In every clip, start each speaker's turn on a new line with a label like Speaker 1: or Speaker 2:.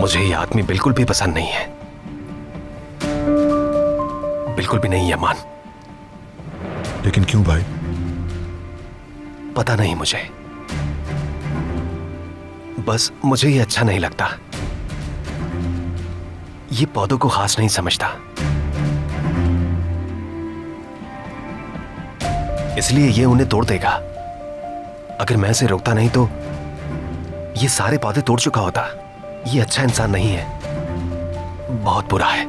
Speaker 1: मुझे ये आदमी बिल्कुल भी पसंद नहीं है, बिल्कुल भी नहीं यमान।
Speaker 2: लेकिन क्यों भाई?
Speaker 1: पता नहीं मुझे, बस मुझे ये अच्छा नहीं लगता। ये पौधों को खास नहीं समझता, इसलिए ये उन्हें तोड़ देगा। अगर मैं इसे रोकता नहीं तो ये सारे पौधे तोड़ चुका होता। ये अच्छा इंसान नहीं है, बहुत बुरा है।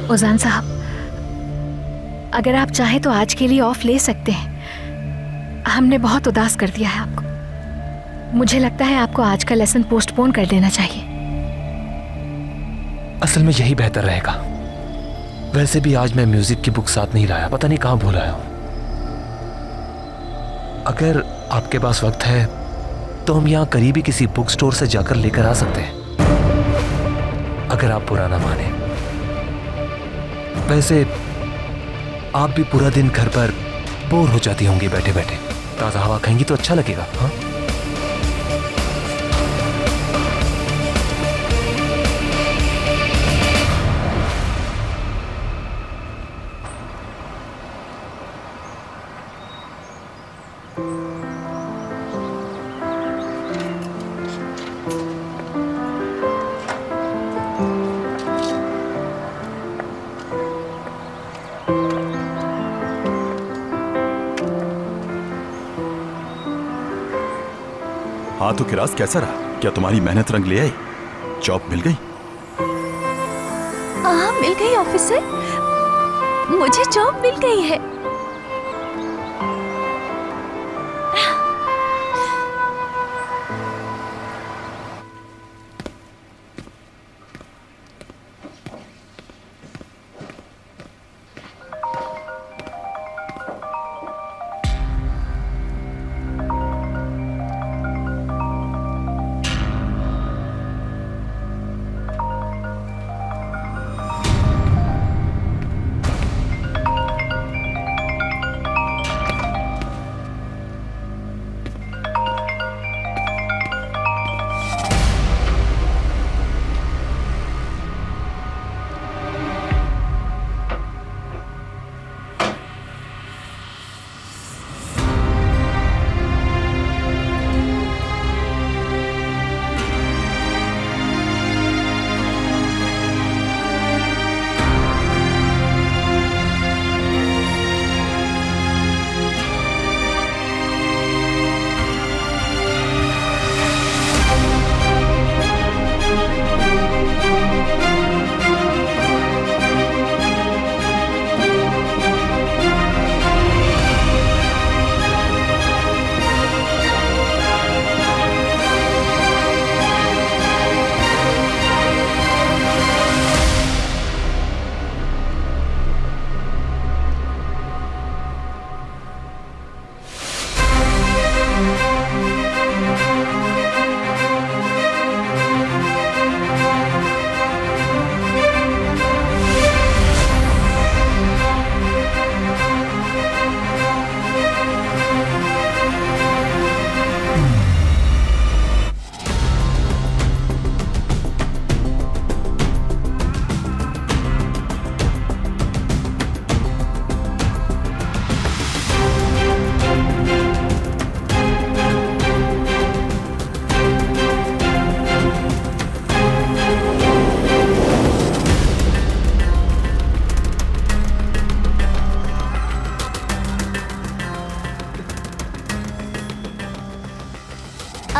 Speaker 3: उजान साहब, अगर आप चाहें तो आज के लिए ऑफ ले सकते हैं। हमने बहुत उदास कर दिया है आपको। मुझे लगता है आपको आज का लेसन पोस्टपोन कर देना चाहिए।
Speaker 4: असल में यही बेहतर रहेगा। वैसे भी आज मैं म्यूजिक की बुक साथ नहीं लाया, पता नहीं कहां भूल आया हूं। अगर आपके पास वक्त है तो हम यहां करीबी किसी बुक स्टोर से जाकर लेकर आ सकते हैं, अगर आप बुरा ना माने। वैसे आप भी पूरा दिन घर पर बोर हो जाती होंगी बैठे बैठे, ताजा हवा खाएंगी तो अच्छा लगेगा। हाँ,
Speaker 2: हाँ तो किरास कैसा रहा? क्या तुम्हारी मेहनत रंग ले आई? जॉब मिल गई?
Speaker 5: हाँ मिल गई ऑफिसर, मुझे जॉब मिल गई है।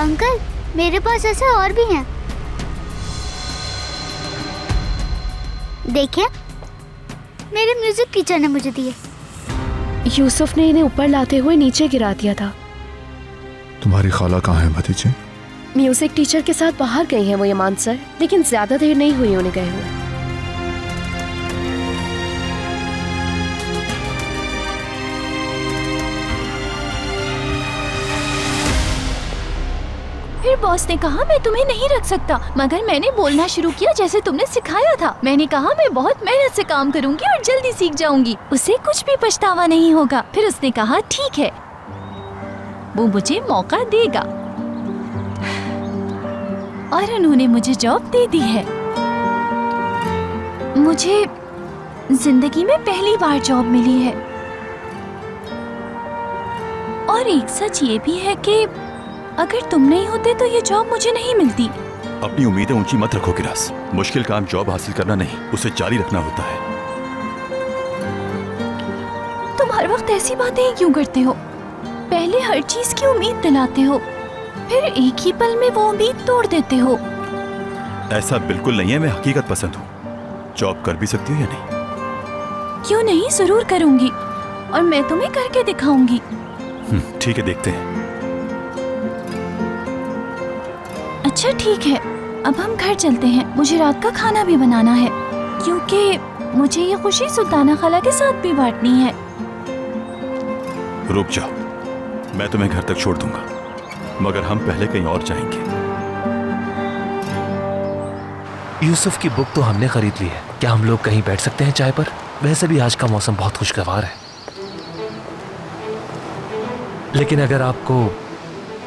Speaker 6: अंकल, मेरे पास ऐसे और भी हैं। देखिए, मेरे म्यूजिक टीचर ने मुझे दिए।
Speaker 3: यूसुफ ने इन्हें ऊपर लाते हुए नीचे गिरा दिया था।
Speaker 2: तुम्हारी खाला कहाँ है भतीजे?
Speaker 3: म्यूजिक टीचर के साथ बाहर गई हैं वो यमान सर, लेकिन ज्यादा देर नहीं हुई उन्हें गए हुए।
Speaker 5: फिर बॉस ने कहा मैं तुम्हें नहीं रख सकता, मगर मैंने बोलना शुरू किया जैसे तुमने सिखाया था। मैंने कहा मैं बहुत मेहनत से काम करूंगी और जल्दी सीख जाऊंगी, उसे कुछ भी पछतावा नहीं होगा। फिर उसने कहा ठीक है, वो मुझे मौका देगा और उन्होंने मुझे जॉब दे दी है। मुझे जिंदगी में पहली बार जॉब मिली है और एक सच ये भी है कि अगर तुम नहीं होते तो ये जॉब मुझे नहीं मिलती।
Speaker 2: अपनी उम्मीदें ऊंची मत रखो किरास। मुश्किल काम जॉब हासिल करना नहीं, उसे जारी रखना होता है।
Speaker 5: तुम हर वक्त ऐसी बातें ही क्यों करते हो? पहले हर चीज की उम्मीद दिलाते हो, फिर एक ही पल में वो उम्मीद तोड़ देते हो।
Speaker 2: ऐसा बिल्कुल नहीं है, मैं हकीकत पसंद हूँ। जॉब कर भी सकती हूँ या नहीं?
Speaker 5: क्यों नहीं, जरूर करूंगी और मैं तुम्हें करके दिखाऊंगी।
Speaker 2: ठीक है, देखते हैं।
Speaker 5: अच्छा ठीक है, अब हम घर चलते हैं। मुझे रात का खाना भी बनाना है क्योंकि मुझे ये खुशी सुल्ताना खाला के साथ भी बांटनी है।
Speaker 2: रुक जाओ, मैं तुम्हें घर तक छोड़ दूंगा, मगर हम पहले कहीं और जाएंगे।
Speaker 4: यूसुफ की बुक तो हमने खरीद ली है, क्या हम लोग कहीं बैठ सकते हैं चाय पर? वैसे भी आज का मौसम बहुत खुशगवार है। लेकिन अगर आपको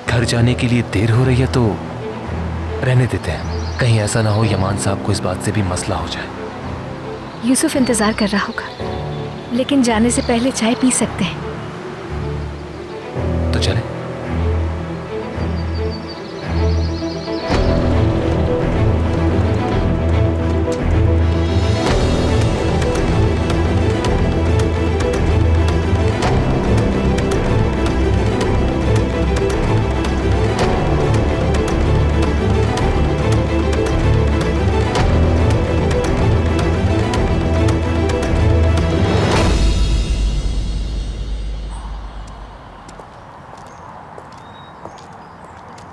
Speaker 4: घर जाने के लिए देर हो रही है तो रहने देते हैं, कहीं ऐसा ना हो यमान साहब को इस बात से भी मसला हो जाए।
Speaker 3: यूसुफ इंतजार कर रहा होगा, लेकिन जाने से पहले चाय पी सकते हैं।
Speaker 4: तो चले।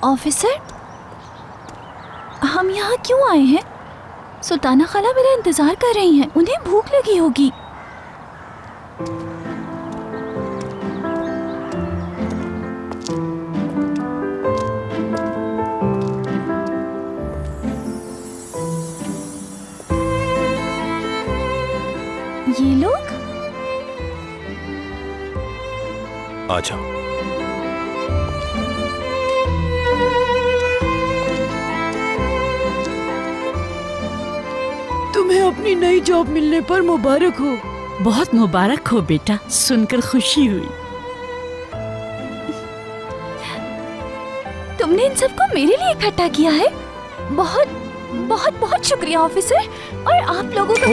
Speaker 5: ऑफिसर, हम यहाँ क्यों आए हैं? सुल्ताना खाला मेरा इंतजार कर रही हैं, उन्हें भूख लगी होगी। ये लोग
Speaker 2: आ जाओ।
Speaker 7: तुम्हें अपनी नई जॉब मिलने पर मुबारक हो।
Speaker 8: बहुत मुबारक हो बेटा, सुनकर खुशी हुई।
Speaker 5: तुमने इन सबको मेरे लिए इकट्ठा किया है? बहुत बहुत बहुत शुक्रिया ऑफिसर। और आप लोगों का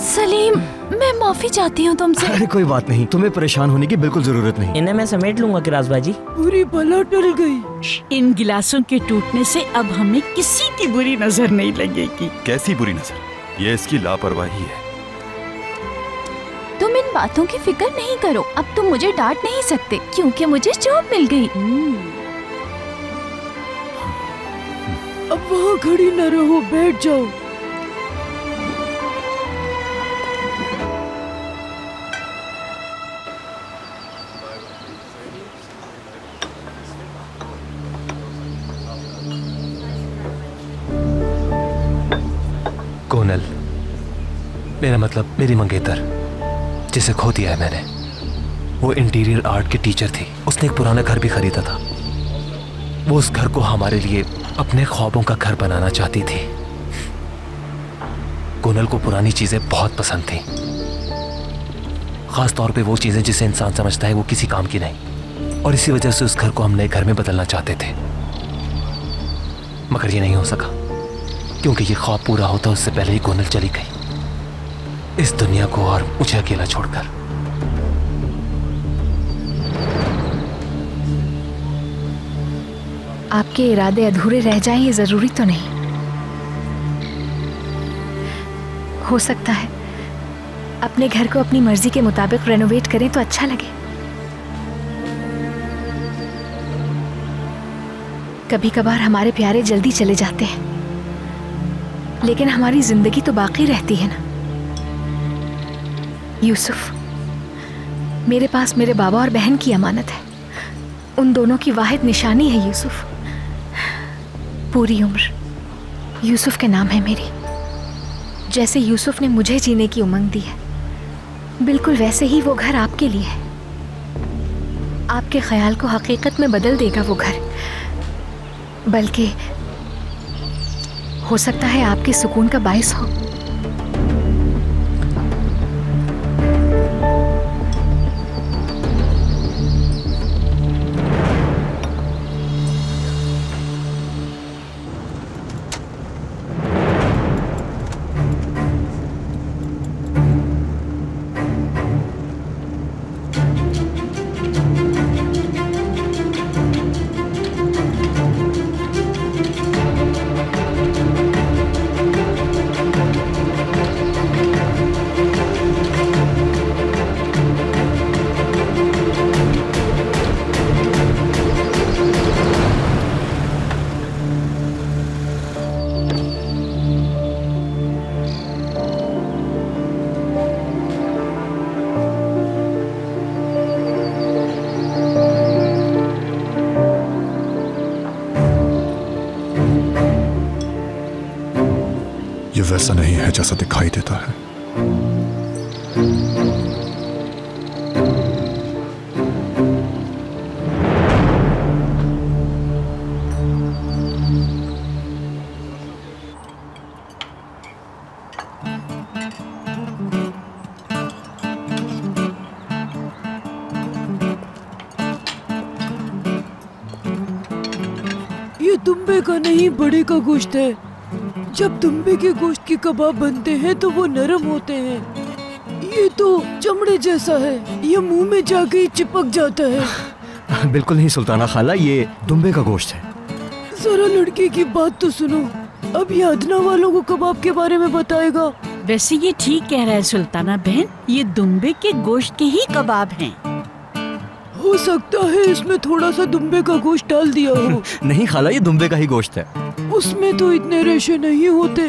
Speaker 5: सलीम, मैं माफी चाहती हूँ तुमसे।
Speaker 9: अरे कोई बात नहीं, तुम्हें परेशान होने की बिल्कुल जरूरत नहीं।
Speaker 10: इन्हें मैं समेट लूंगा किरास बाजी।
Speaker 7: पूरी बला टल गई।
Speaker 8: इन गिलासों के टूटने से अब हमें किसी की बुरी नजर नहीं लगेगी।
Speaker 2: कैसी बुरी नजर? ये इसकी लापरवाही है।
Speaker 5: तुम इन बातों की फिक्र नहीं करो, अब तुम मुझे डांट नहीं सकते क्योंकि मुझे जॉब मिल गई।
Speaker 7: अब वहाँ खड़ी न रहो, बैठ जाओ।
Speaker 4: कोनल, मेरा मतलब मेरी मंगेतर, जिसे खो दिया है मैंने। वो इंटीरियर आर्ट की टीचर थी, उसने एक पुराना घर भी खरीदा था। वो उस घर को हमारे लिए अपने ख्वाबों का घर बनाना चाहती थी। कोनल को पुरानी चीजें बहुत पसंद थी, खास तौर पे वो चीजें जिसे इंसान समझता है वो किसी काम की नहीं, और इसी वजह से उस घर को हम नए घर में बदलना चाहते थे। मगर ये नहीं हो सका क्योंकि ये ख्वाब पूरा होता उससे पहले ही कोनल चली गई इस दुनिया को और मुझे अकेला छोड़कर।
Speaker 3: आपके इरादे अधूरे रह जाएं ये जरूरी तो नहीं। हो सकता है अपने घर को अपनी मर्जी के मुताबिक रेनोवेट करें तो अच्छा लगे। कभी कभार हमारे प्यारे जल्दी चले जाते हैं, लेकिन हमारी जिंदगी तो बाकी रहती है ना। यूसुफ, मेरे पास मेरे बाबा और बहन की अमानत है। उन दोनों की वाहिद निशानी है यूसुफ। पूरी उम्र यूसुफ के नाम है मेरी। जैसे यूसुफ ने मुझे जीने की उमंग दी है, बिल्कुल वैसे ही वो घर आपके लिए है। आपके ख्याल को हकीकत में बदल देगा वो घर, बल्कि हो सकता है आपके सुकून का बाइस हो।
Speaker 10: ये वैसा नहीं है जैसा दिखाई देता है।
Speaker 7: ये दुम्बे का नहीं, बड़े का गोश्त है। जब दुम्बे के गोश्त के कबाब बनते हैं तो वो नरम होते हैं। ये तो चमड़े जैसा है, ये मुंह में जाके ही चिपक जाता है।
Speaker 9: बिल्कुल नहीं सुल्ताना खाला, ये दुम्बे का गोश्त है।
Speaker 7: जरा लड़के की बात तो सुनो। अब ये अदना वालों को कबाब के बारे में बताएगा।
Speaker 8: वैसे ये ठीक कह रहा है सुल्ताना बहन, ये दुम्बे के गोश्त के ही कबाब हैं।
Speaker 7: हो सकता है इसमें थोड़ा सा दुम्बे का गोश्त डाल दिया हो।
Speaker 9: नहीं खाला, ये दुम्बे का ही गोश्त है।
Speaker 7: उसमें तो इतने रेशे नहीं होते।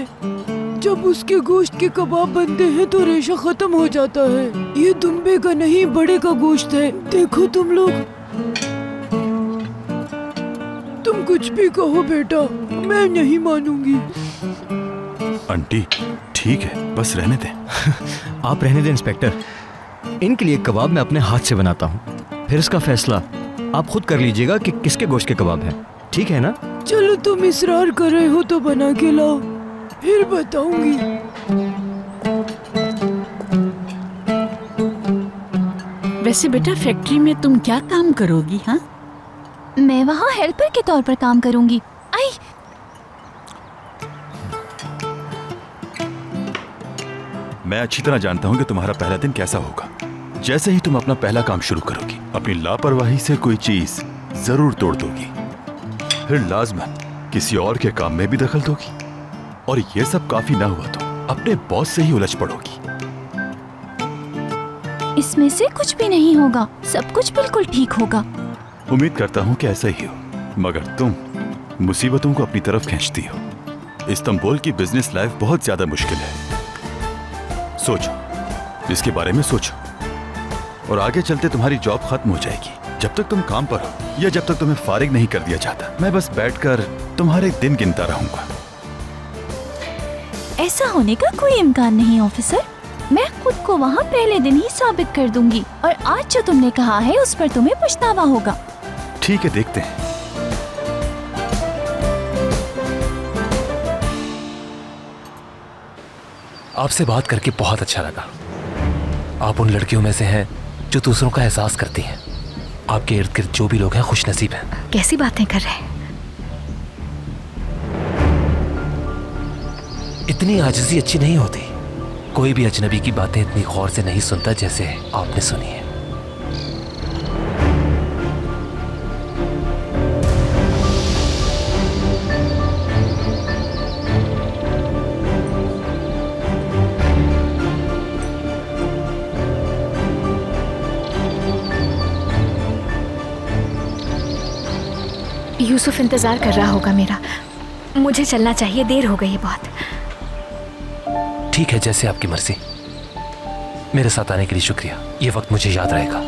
Speaker 7: जब उसके गोश्त के कबाब बनते हैं तो रेशा खत्म हो जाता है। ये दुम्बे का नहीं, बड़े का गोश्त है। देखो तुम लोग, तुम कुछ भी कहो बेटा, मैं नहीं मानूंगी।
Speaker 2: आंटी ठीक है, बस रहने दें।
Speaker 9: आप रहने दें इंस्पेक्टर। इनके लिए कबाब मैं अपने हाथ से बनाता हूँ, फिर इसका फैसला आप खुद कर लीजिएगा कि किसके गोश्त के कबाब हैं। ठीक है ना?
Speaker 7: चलो तुम इसरार कर रहे हो तो बना के लाओ, फिर बताऊंगी।
Speaker 8: वैसे बेटा फैक्ट्री में तुम क्या काम करोगी? हाँ,
Speaker 5: मैं वहाँ हेल्पर के तौर पर काम करूंगी। आई
Speaker 2: मैं अच्छी तरह जानता हूँ कि तुम्हारा पहला दिन कैसा होगा। जैसे ही तुम अपना पहला काम शुरू करोगी, अपनी लापरवाही से कोई चीज जरूर तोड़ दोगी, फिर लाजमन किसी और के काम में भी दखल दोगी, और ये सब काफी ना हुआ तो अपने बॉस से ही उलझ पड़ोगी।
Speaker 5: इसमें से कुछ भी नहीं होगा, सब कुछ बिल्कुल ठीक होगा।
Speaker 2: उम्मीद करता हूँ कि ऐसा ही हो, मगर तुम मुसीबतों को अपनी तरफ खींचती हो। इस्तांबुल की बिजनेस लाइफ बहुत ज्यादा मुश्किल है। सोचो, इसके बारे में सोचो, और आगे चलते तुम्हारी जॉब खत्म हो जाएगी। जब तक तुम काम पर हो या जब तक तुम्हें फारिग नहीं कर दिया जाता, मैं बस बैठकर तुम्हारे दिन गिनता रहूंगा।
Speaker 5: ऐसा होने का कोई इम्कान नहीं ऑफिसर। मैं खुद को वहाँ पहले दिन ही साबित कर दूंगी, और आज जो तुमने कहा है उस पर तुम्हें पछतावा होगा।
Speaker 2: ठीक है, देखते हैं।
Speaker 4: आपसे बात करके बहुत अच्छा लगा। आप उन लड़कियों में से हैं जो दूसरों का एहसास करती हैं। आपके इर्द गिर्द जो भी लोग हैं खुश नसीब हैं।
Speaker 3: कैसी बातें कर रहे हैं?
Speaker 4: इतनी आजिज़ी अच्छी नहीं होती। कोई भी अजनबी की बातें इतनी गौर से नहीं सुनता जैसे आपने सुनी है।
Speaker 3: यूसुफ इंतजार कर रहा होगा मेरा। मुझे चलना चाहिए, देर हो गई है बहुत।
Speaker 4: ठीक है, जैसे आपकी मर्जी। मेरे साथ आने के लिए शुक्रिया। ये वक्त मुझे याद रहेगा।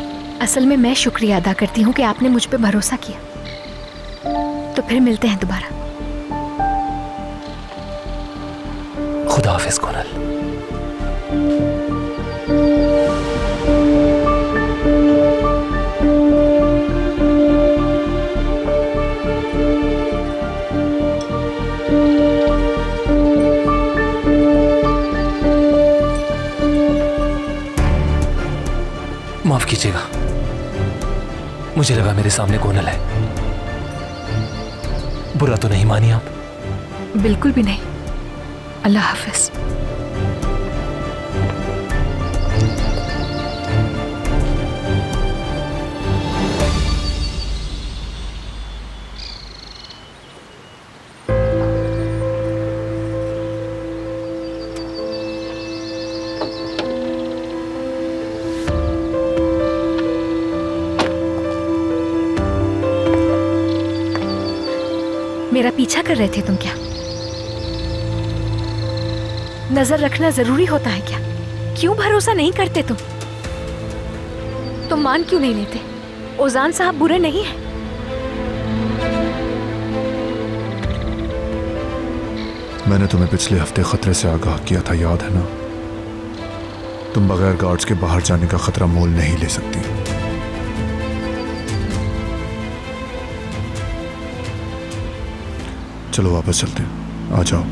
Speaker 3: असल में मैं शुक्रिया अदा करती हूँ कि आपने मुझ पे भरोसा किया। तो फिर मिलते हैं दोबारा।
Speaker 4: खुदा हाफिज कुनाल। माफ कीजिएगा, मुझे लगा मेरे सामने कोनल है। बुरा तो नहीं मानी आप?
Speaker 3: बिल्कुल भी नहीं। अल्लाह हाफिज। मेरा पीछा कर रहे थे तुम क्या? नजर रखना जरूरी होता है क्या? क्यों भरोसा नहीं करते तुम मान क्यों नहीं लेते? ओजान साहब बुरे नहीं हैं।
Speaker 10: मैंने तुम्हें पिछले हफ्ते खतरे से आगाह किया था, याद है ना? तुम बगैर गार्ड्स के बाहर जाने का खतरा मोल नहीं ले सकती। चलो वापस चलते हैं, आ जाओ।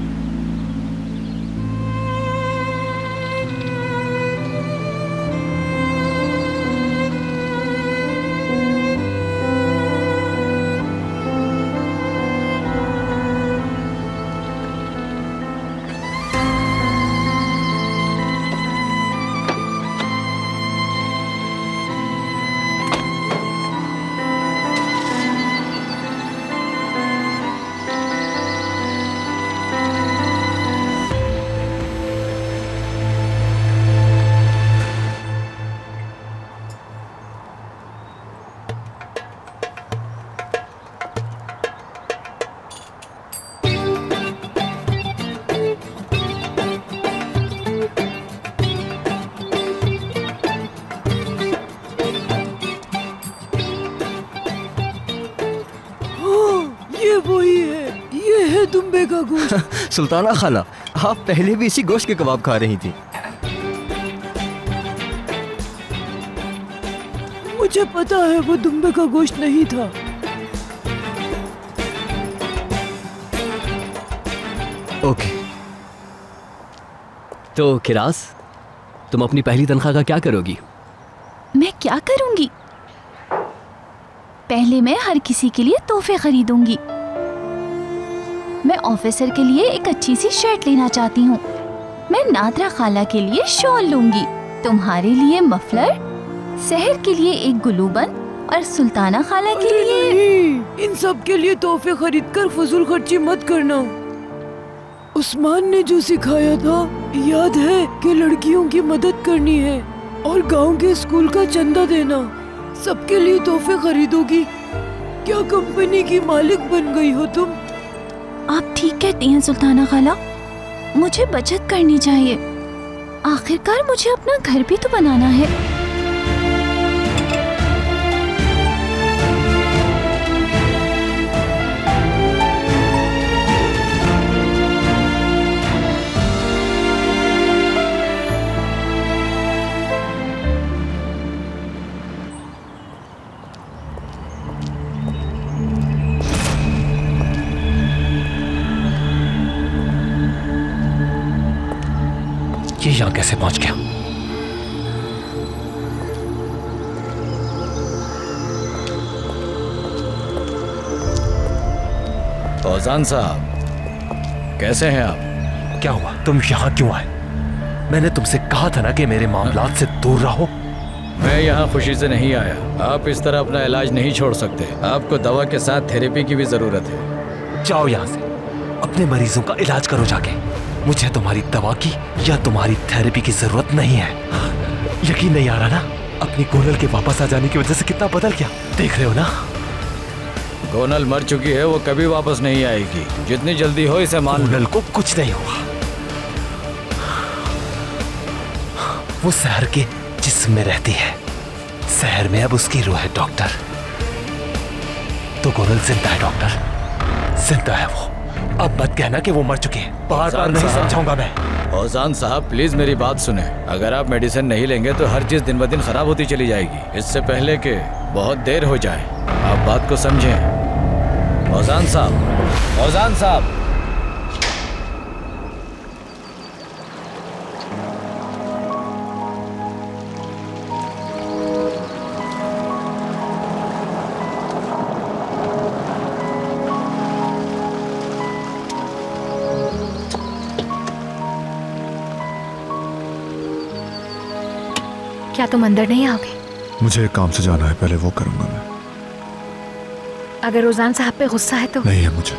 Speaker 9: सुल्ताना खाला, आप पहले भी इसी गोश्त के कबाब खा रही थी।
Speaker 7: मुझे पता है वो दुम्बे का गोश्त नहीं था।
Speaker 11: ओके, तो किरास, तुम अपनी पहली तनख्वाह का क्या करोगी?
Speaker 5: मैं क्या करूंगी? पहले मैं हर किसी के लिए तोहफे खरीदूंगी। मैं ऑफिसर के लिए एक अच्छी सी शर्ट लेना चाहती हूँ। मैं नादरा खाला के लिए शॉल लूंगी, तुम्हारे लिए मफलर, सहर के लिए एक गुलूबन और सुल्ताना खाला के लिए।
Speaker 7: इन सब के लिए तोहफे खरीदकर फजूल खर्ची मत करना। उस्मान ने जो सिखाया था याद है कि लड़कियों की मदद करनी है और गांव के स्कूल का चंदा देना। सबके लिए तोहफे खरीदोगी? क्या कंपनी की मालिक बन गई हो तुम?
Speaker 5: आप ठीक कहती हैं सुल्ताना खाला, मुझे बचत करनी चाहिए। आखिरकार मुझे अपना घर भी तो बनाना है।
Speaker 4: ये यहाँ कैसे पहुंच गया?
Speaker 12: ओजान साहब, कैसे हैं आप?
Speaker 4: क्या हुआ? तुम यहाँ क्यों आए? मैंने तुमसे कहा था ना कि मेरे मामलात से दूर रहो।
Speaker 12: मैं यहाँ खुशी से नहीं आया। आप इस तरह अपना इलाज नहीं छोड़ सकते। आपको दवा के साथ थेरेपी की भी जरूरत है।
Speaker 4: जाओ यहाँ से, अपने मरीजों का इलाज करो जाके। मुझे तुम्हारी दवा की या तुम्हारी थेरेपी की जरूरत नहीं है। यकीन नहीं आ रहा ना, अपनी कोनल के वापस आ जाने की वजह से कितना बदल गया, देख रहे हो ना?
Speaker 12: कोनल मर चुकी है, वो कभी वापस नहीं आएगी। जितनी जल्दी हो इसे मान।
Speaker 4: कोनल को कुछ नहीं हुआ। वो शहर के जिस्म में रहती है, शहर में अब उसकी रूह है डॉक्टर। तो गोरल जिंदा है डॉक्टर, जिंदा है वो। अब मत कहना कि वो मर चुके हैं, बार बार नहीं समझाऊंगा मैं।
Speaker 12: औजान साहब प्लीज मेरी बात सुने। अगर आप मेडिसिन नहीं लेंगे तो हर चीज दिन ब दिन खराब होती चली जाएगी। इससे पहले कि बहुत देर हो जाए, आप बात को समझें। औजान साहब, औजान साहब।
Speaker 3: क्या तुम अंदर नहीं आओगे?
Speaker 10: मुझे एक काम से जाना है, पहले वो करूंगा मैं।
Speaker 3: अगर रोजान साहब पे गुस्सा है तो?
Speaker 10: नहीं है मुझे।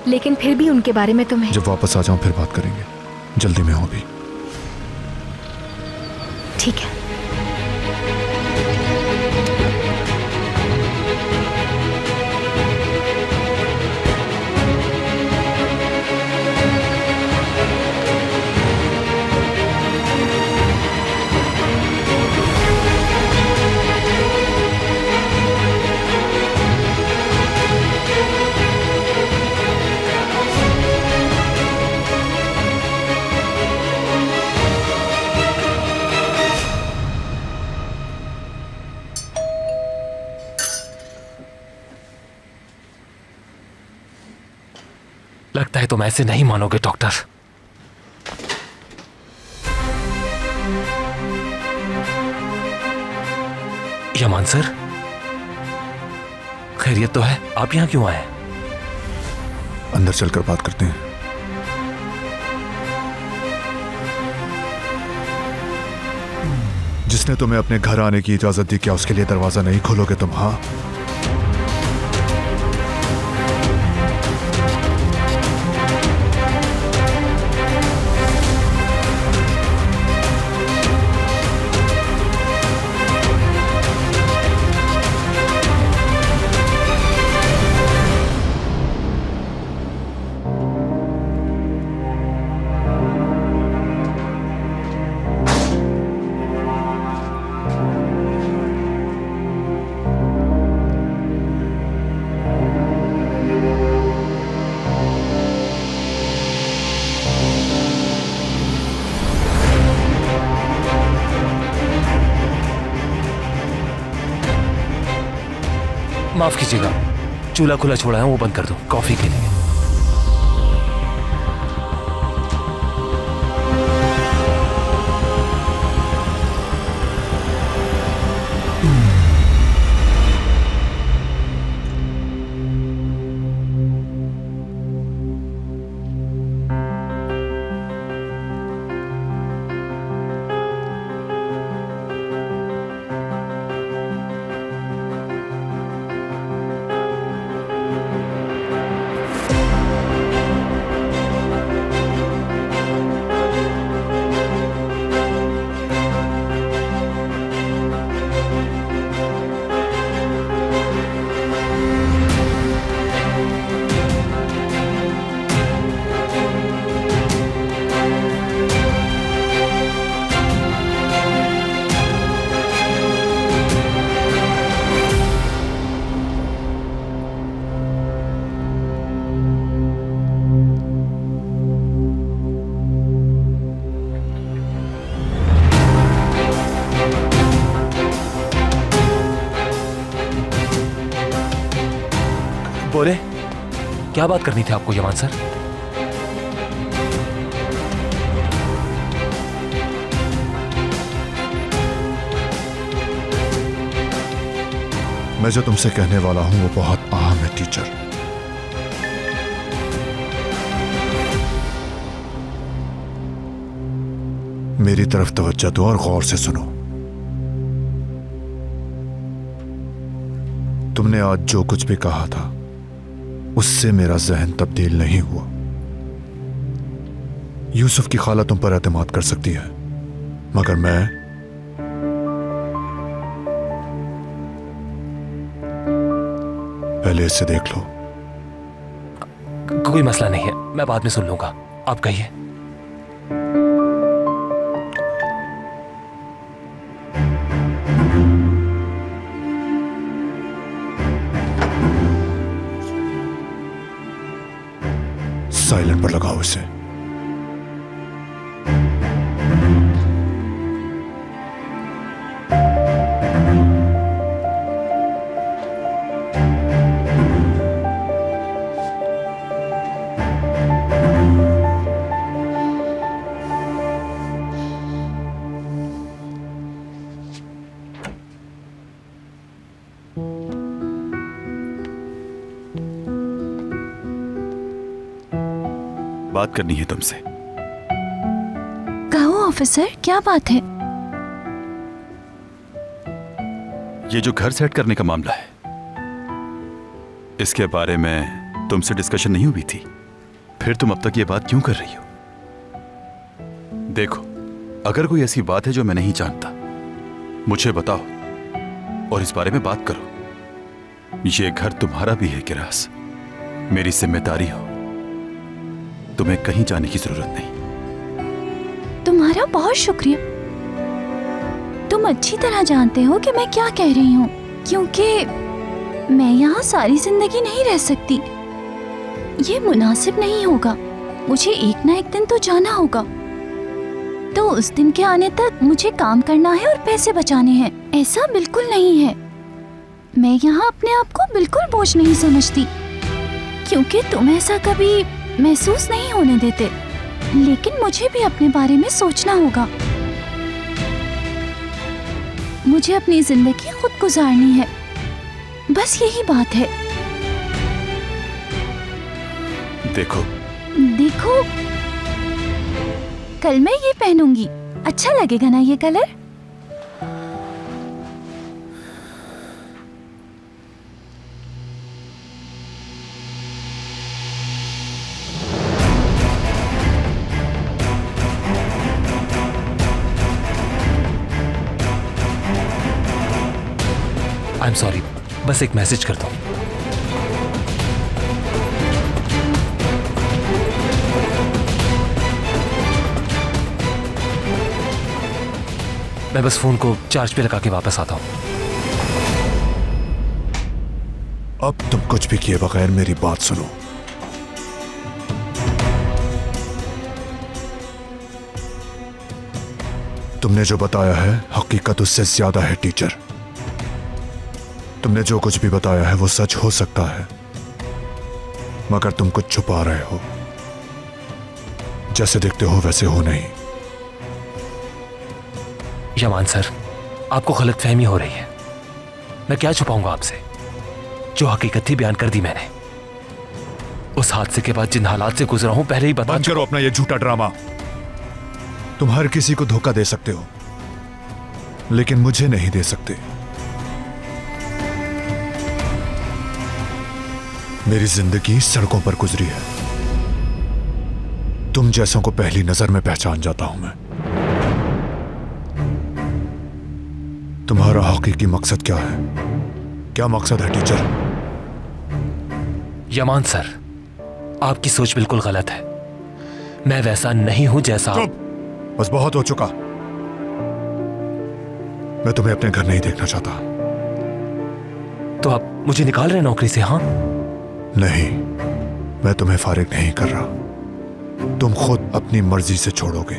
Speaker 3: लेकिन फिर भी उनके बारे में तुम्हें।
Speaker 10: जब वापस आ जाऊं फिर बात करेंगे, जल्दी में हूं अभी।
Speaker 3: ठीक है।
Speaker 4: लगता है तुम ऐसे नहीं मानोगे डॉक्टर। यमान सर, खैरियत तो है? आप यहां क्यों आए?
Speaker 10: अंदर चलकर बात करते हैं। जिसने तुम्हें अपने घर आने की इजाजत दी, क्या उसके लिए दरवाजा नहीं खोलोगे तुम? हाँ,
Speaker 4: माफ कीजिएगा, चूल्हा खुला छोड़ा है, वो बंद कर दो कॉफी के लिए। बोले, क्या बात करनी थी आपको यमान सर?
Speaker 10: मैं जो तुमसे कहने वाला हूं वो बहुत अहम है टीचर। मेरी तरफ तवज्जो दो और गौर से सुनो। तुमने आज जो कुछ भी कहा था उससे मेरा जहन तब्दील नहीं हुआ। यूसुफ की खाला तुम पर एतमाद कर सकती है, मगर मैं पहले इससे देख लो।
Speaker 4: कोई मसला नहीं है, मैं बाद में सुन लूंगा, आप कहिए।
Speaker 10: साइलेंट पर लगाओ इसे।
Speaker 2: बात करनी है तुमसे।
Speaker 5: कहो ऑफिसर, क्या बात है?
Speaker 2: ये जो घर सेट करने का मामला है, इसके बारे में तुमसे डिस्कशन नहीं हुई थी? फिर तुम अब तक ये बात क्यों कर रही हो? देखो, अगर कोई ऐसी बात है जो मैं नहीं जानता, मुझे बताओ और इस बारे में बात करो। ये घर तुम्हारा भी है किरास, मेरी जिम्मेदारी हो, तुम्हें कहीं जाने की जरूरत नहीं।
Speaker 5: तुम्हारा बहुत शुक्रिया। तुम अच्छी तरह जानते हो कि मैं क्या कह रही हूँ, क्योंकि मैं यहाँ सारी जिंदगी नहीं रह सकती। ये मुनासिब नहीं होगा। मुझे एक ना एक दिन तो जाना होगा। तो उस दिन के आने तक मुझे काम करना है और पैसे बचाने हैं। ऐसा बिल्कुल नहीं है। मैं यहाँ अपने आप को बिल्कुल बोझ नहीं समझती, क्योंकि तुम ऐसा कभी महसूस नहीं होने देते। लेकिन मुझे भी अपने बारे में सोचना होगा। मुझे अपनी जिंदगी खुद गुजारनी है, बस यही बात है।
Speaker 2: देखो
Speaker 5: कल मैं ये पहनूंगी, अच्छा लगेगा ना ये कलर?
Speaker 4: आई एम सॉरी, बस एक मैसेज करता हूँ। मैं बस फोन को चार्ज पे लगा के वापस आता हूँ।
Speaker 10: अब तुम कुछ भी किए बगैर मेरी बात सुनो। तुमने जो बताया है हकीकत उससे ज्यादा है टीचर। तुमने जो कुछ भी बताया है वो सच हो सकता है, मगर तुम कुछ छुपा रहे हो। जैसे दिखते हो वैसे हो नहीं।
Speaker 4: यमान सर, आपको गलतफहमी हो रही है। मैं क्या छुपाऊंगा आपसे? जो हकीकत थी बयान कर दी मैंने। उस हादसे के बाद जिन हालात से गुजरा हूं पहले ही बता।
Speaker 10: बंद करो अपना ये झूठा ड्रामा। तुम हर किसी को धोखा दे सकते हो, लेकिन मुझे नहीं दे सकते। मेरी जिंदगी सड़कों पर गुजरी है। तुम जैसों को पहली नजर में पहचान जाता हूं मैं। तुम्हारा हकीकी मकसद क्या है? क्या मकसद है टीचर?
Speaker 4: यमान सर, आपकी सोच बिल्कुल गलत है। मैं वैसा नहीं हूं जैसा।
Speaker 10: बस बहुत हो चुका। मैं तुम्हें अपने घर नहीं देखना चाहता।
Speaker 4: तो आप मुझे निकाल रहे हैं नौकरी से? हाँ
Speaker 10: नहीं, मैं तुम्हें फारिग नहीं कर रहा। तुम खुद अपनी मर्जी से छोड़ोगे।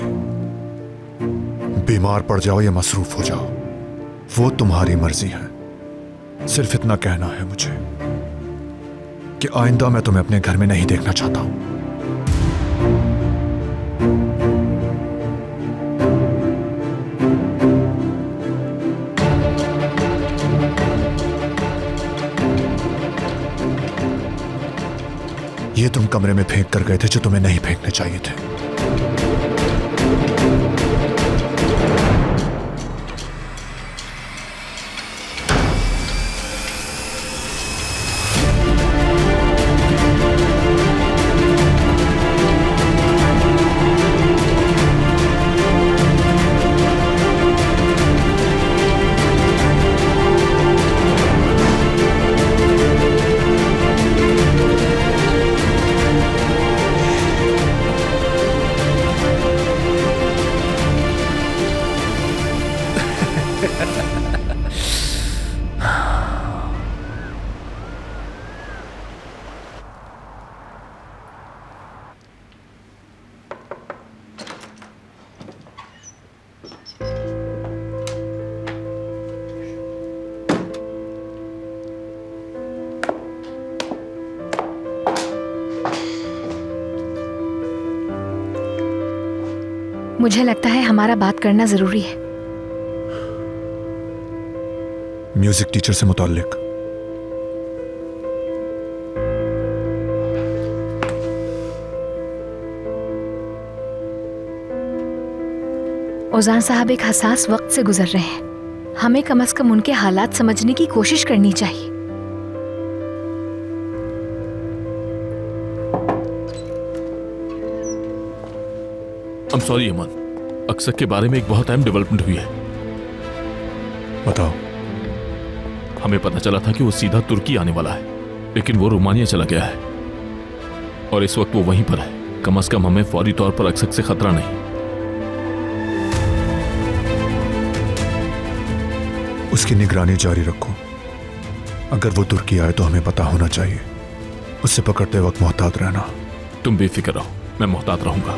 Speaker 10: बीमार पड़ जाओ या मसरूफ हो जाओ, वो तुम्हारी मर्जी है। सिर्फ इतना कहना है मुझे कि आइंदा मैं तुम्हें अपने घर में नहीं देखना चाहता हूं। ये तुम कमरे में फेंक कर गए थे जो तुम्हें नहीं फेंकने चाहिए थे।
Speaker 3: मुझे लगता है हमारा बात करना जरूरी है।
Speaker 10: म्यूजिक टीचर से मुताल्लिक।
Speaker 3: ओजान साहब एक हसास वक्त से गुजर रहे हैं। हमें कम से कम उनके हालात समझने की कोशिश करनी चाहिए।
Speaker 13: I'm sorry अमन, अक्सर के बारे में एक बहुत अहम डेवलपमेंट हुई है।
Speaker 10: बताओ।
Speaker 13: हमें पता चला था कि वो सीधा तुर्की आने वाला है, लेकिन वो रोमानिया चला गया है और इस वक्त वो वहीं पर है। कम से कम हमें फौरी तौर पर अक्सर से खतरा नहीं।
Speaker 10: उसकी निगरानी जारी रखो। अगर वो तुर्की आए तो हमें पता होना चाहिए। उससे पकड़ते वक्त मोहतात रहना।
Speaker 13: तुम बेफिक्र रहो, मैं मोहतात रहूंगा।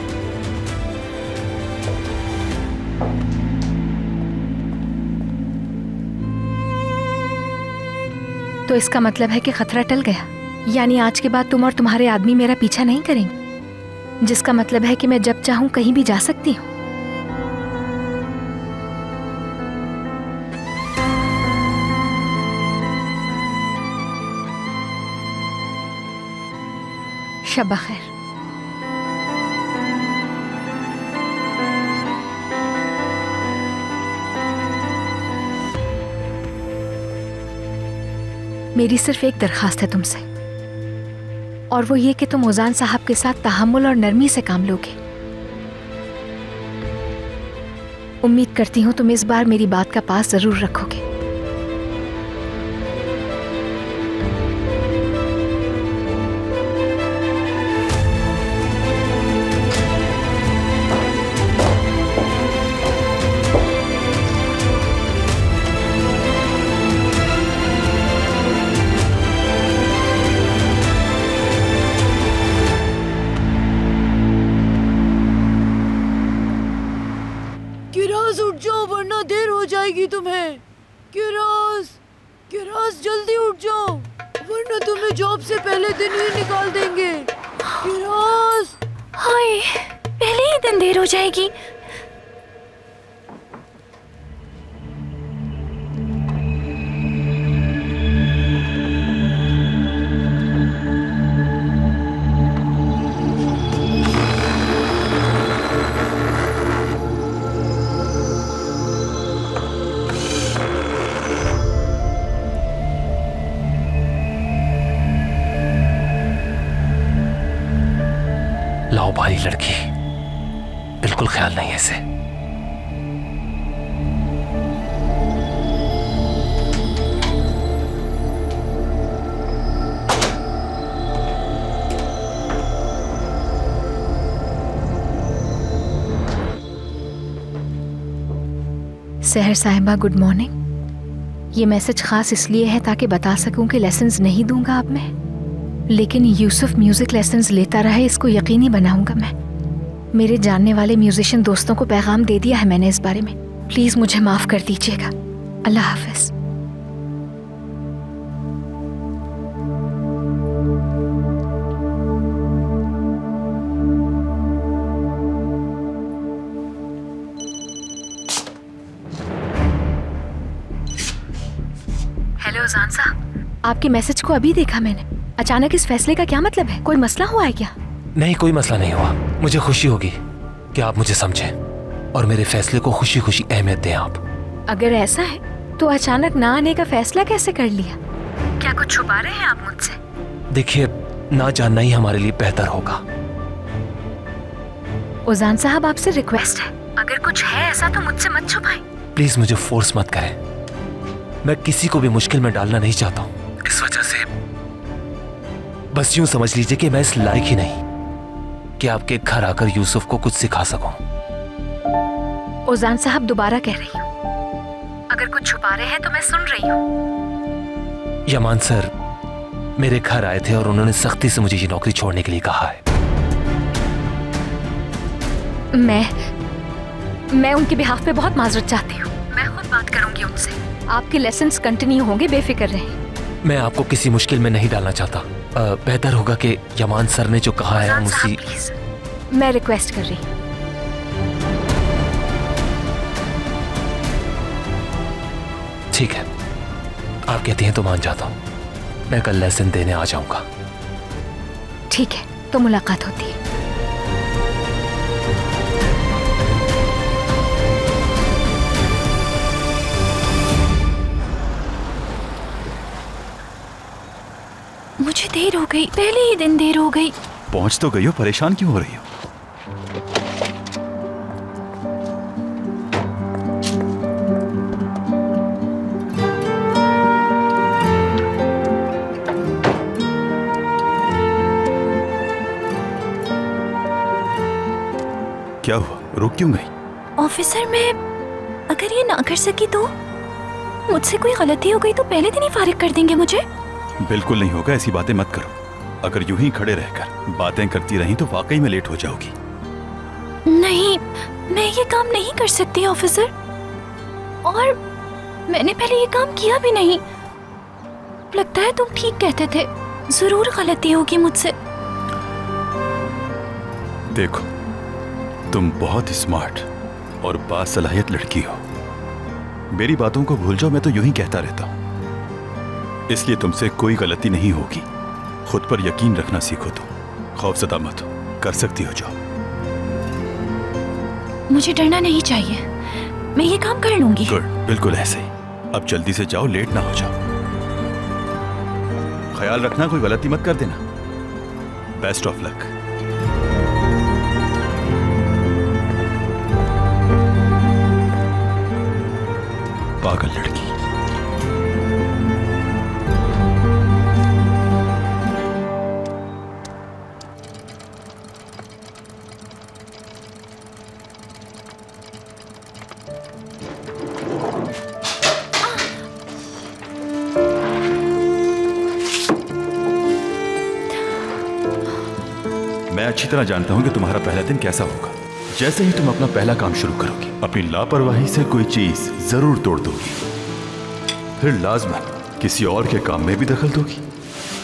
Speaker 3: तो इसका मतलब है कि खतरा टल गया। यानी आज के बाद तुम और तुम्हारे आदमी मेरा पीछा नहीं करेंगे, जिसका मतलब है कि मैं जब चाहूं कहीं भी जा सकती हूं। शब खैर। मेरी सिर्फ एक दरखास्त है तुमसे, और वो ये कि तुम ओजान साहब के साथ तहम्मुल और नरमी से काम लोगे। उम्मीद करती हूँ तुम इस बार मेरी बात का पास जरूर रखोगे।
Speaker 7: तुम्हें किरास जल्दी उठ जाओ, वरना तुम्हें जॉब से पहले दिन ही निकाल देंगे। किरास,
Speaker 5: हाय, पहले ही दिन देर हो जाएगी।
Speaker 4: भारी लड़की, बिल्कुल ख्याल नहीं है इसे।
Speaker 3: सहर साहिबा, गुड मॉर्निंग। ये मैसेज खास इसलिए है ताकि बता सकूं कि लेसन्स नहीं दूंगा अब मैं, लेकिन यूसुफ म्यूजिक लेसन्स लेता रहे इसको यकीनी बनाऊंगा मैं। मेरे जानने वाले म्यूजिशियन दोस्तों को पैगाम दे दिया है मैंने इस बारे में। प्लीज मुझे माफ कर दीजिएगा। अल्लाह हाफिज। हेलो जान साहब, आपके मैसेज को अभी देखा मैंने। अचानक इस फैसले का क्या मतलब है? कोई मसला हुआ है क्या?
Speaker 4: नहीं, कोई मसला नहीं हुआ। मुझे खुशी होगी कि आप मुझे समझें और मेरे फैसले को खुशी खुशी अहमियत दें आप।
Speaker 3: अगर ऐसा है तो अचानक ना आने का फैसला कैसे कर लिया? क्या कुछ छुपा रहे हैं आप मुझसे?
Speaker 4: देखिए, ना जानना ही हमारे लिए बेहतर होगा।
Speaker 3: ओजान साहब, आपसे रिक्वेस्ट है, अगर कुछ है ऐसा तो मुझसे मत छुपाएं।
Speaker 4: प्लीज मुझे फोर्स मत करें। मैं किसी को भी मुश्किल में डालना नहीं चाहता हूँ। इस वजह से बस यूं समझ लीजिए कि मैं इस लायक ही नहीं कि आपके घर आकर यूसुफ को कुछ सिखा सकूं।
Speaker 3: ओजान साहब, दोबारा कह रही हूँ, अगर कुछ छुपा रहे हैं तो मैं सुन रही हूँ।
Speaker 4: यमान सर मेरे घर आए थे और उन्होंने सख्ती से मुझे ये नौकरी छोड़ने के लिए कहा है।
Speaker 3: मैं उनके बिहाफ पे बहुत माजरत चाहती हूँ। मैं खुद बात करूंगी उनसे। आपके लेसन्स कंटिन्यू होंगे, बेफिक्र रहें।
Speaker 4: मैं आपको किसी मुश्किल में नहीं डालना चाहता। बेहतर होगा कि यमान सर ने जो कहा है हम उसी।
Speaker 3: मैं रिक्वेस्ट कर रही हूँ।
Speaker 4: ठीक है, आप कहती हैं तो मान जाता हूं। मैं कल लेसन देने आ जाऊंगा।
Speaker 3: ठीक है, तो मुलाकात होती है।
Speaker 5: मुझे देर हो गई, पहले ही दिन देर हो गई।
Speaker 2: पहुंच तो गई हो, परेशान क्यों हो रही हो? क्या हुआ, रुक क्यों गई?
Speaker 5: ऑफिसर, मैं अगर ये ना कर सकी तो मुझसे कोई गलती हो गई तो पहले दिन ही फारिग कर देंगे मुझे।
Speaker 2: बिल्कुल नहीं होगा, ऐसी बातें मत करो। अगर यूं ही खड़े रहकर बातें करती रही तो वाकई में लेट हो जाओगी।
Speaker 5: नहीं, मैं ये काम नहीं कर सकती ऑफिसर, और मैंने पहले ये काम किया भी नहीं। लगता है तुम ठीक कहते थे, जरूर गलती होगी मुझसे।
Speaker 2: देखो, तुम बहुत स्मार्ट और बासलाहियत लड़की हो। मेरी बातों को भूल जाओ, मैं तो यूं ही कहता रहता हूं। इसलिए तुमसे कोई गलती नहीं होगी। खुद पर यकीन रखना सीखो। तुम खौफज़दा मत हो, कर सकती हो जाओ।
Speaker 5: मुझे डरना नहीं चाहिए, मैं ये काम कर लूंगी।
Speaker 2: गुड, बिल्कुल ऐसे ही। अब जल्दी से जाओ, लेट ना हो जाओ। ख्याल रखना, कोई गलती मत कर देना। Best of luck. पागल लड़की। मैं अच्छी तरह जानता हूं कि तुम्हारा पहला दिन कैसा होगा। जैसे ही तुम अपना पहला काम शुरू करोगी, अपनी लापरवाही से कोई चीज जरूर तोड़ दोगी, फिर लाजमन किसी और के काम में भी दखल दोगी,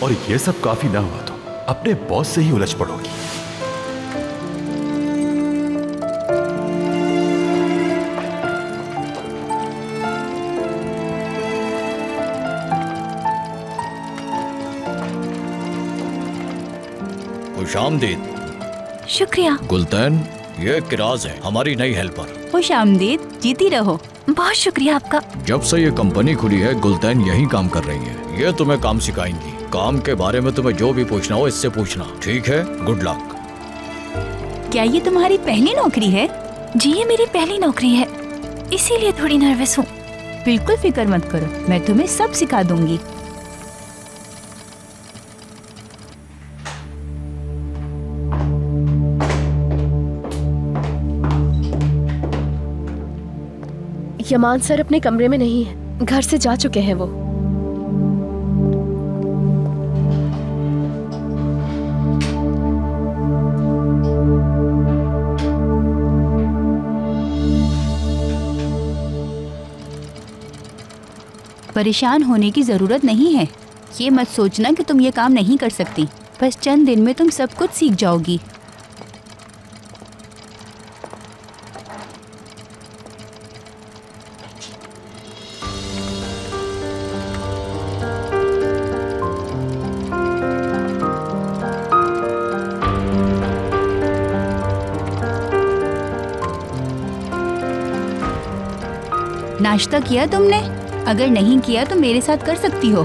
Speaker 2: और यह सब काफी ना हुआ तो अपने बॉस से ही उलझ पड़ोगी।
Speaker 12: खुशामदीद।
Speaker 5: शुक्रिया।
Speaker 12: गुलतैन, ये किराज है, हमारी नई हेल्पर।
Speaker 14: खुशामदीद, जीती रहो।
Speaker 5: बहुत शुक्रिया आपका।
Speaker 12: जब से ये कंपनी खुली है, गुलतैन यही काम कर रही है। ये तुम्हें काम सिखाएंगी। काम के बारे में तुम्हें जो भी पूछना हो इससे पूछना, ठीक है? Good luck.
Speaker 14: क्या ये तुम्हारी पहली नौकरी है?
Speaker 5: जी, ये मेरी पहली नौकरी है, इसीलिए थोड़ी नर्वस हूँ।
Speaker 14: बिल्कुल फिक्र मत करो, मैं तुम्हें सब सिखा दूंगी।
Speaker 15: यमान सर अपने कमरे में नहीं है, घर से जा चुके हैं वो।
Speaker 14: परेशान होने की जरूरत नहीं है। ये मत सोचना कि तुम ये काम नहीं कर सकती। बस चंद दिन में तुम सब कुछ सीख जाओगी। नाश्ता किया तुमने? अगर नहीं किया तो मेरे साथ कर सकती हो।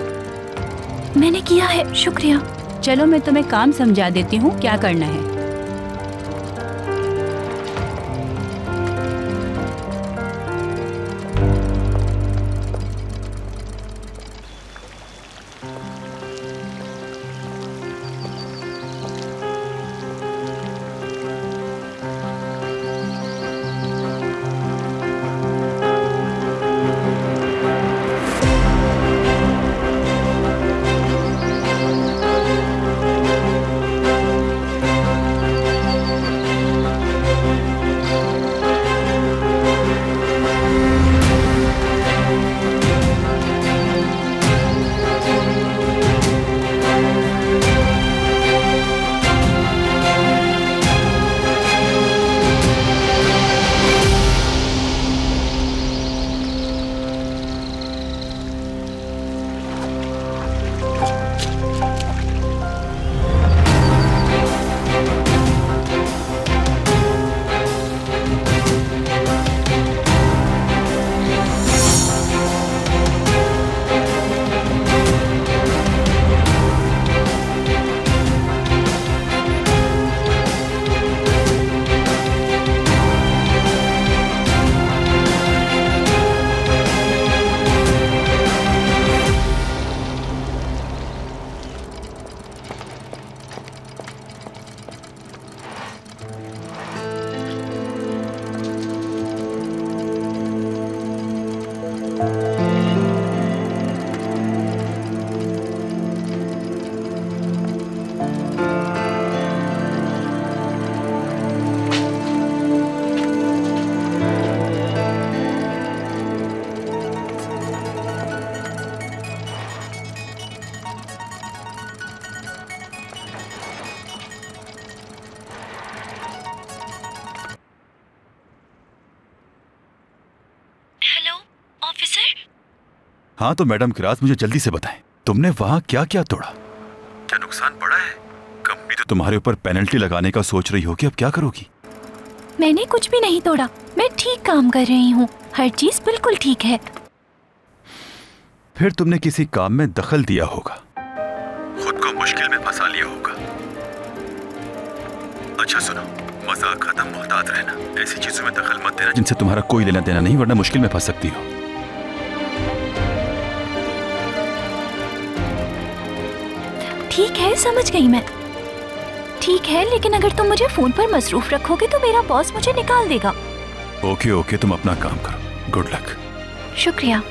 Speaker 5: मैंने किया है, शुक्रिया।
Speaker 14: चलो मैं तुम्हें काम समझा देती हूँ क्या करना है।
Speaker 2: हाँ तो मैडम किराज, मुझे जल्दी से बताएं, तुमने वहां क्या क्या तोड़ा? क्या नुकसान पड़ा है? कंपनी तो तुम्हारे ऊपर पेनल्टी लगाने का सोच रही होगी, अब क्या करोगी?
Speaker 5: मैंने कुछ भी नहीं तोड़ा, मैं ठीक काम कर रही हूँ, हर चीज बिल्कुल ठीक है।
Speaker 2: फिर तुमने किसी काम में दखल दिया होगा, खुद को मुश्किल में फंसा लिया होगा। अच्छा सुनो, मजाक खत्म, मोहतात रहना, ऐसी चीजों में दखल मत देना जिनसे तुम्हारा कोई लेना देना नहीं, वरना मुश्किल में फंस सकती हो।
Speaker 5: ठीक है, समझ गई मैं। ठीक है, लेकिन अगर तुम मुझे फोन पर मसरूफ रखोगे तो मेरा बॉस मुझे निकाल देगा।
Speaker 2: ओके ओके, तुम अपना काम करो, गुड लक।
Speaker 5: शुक्रिया।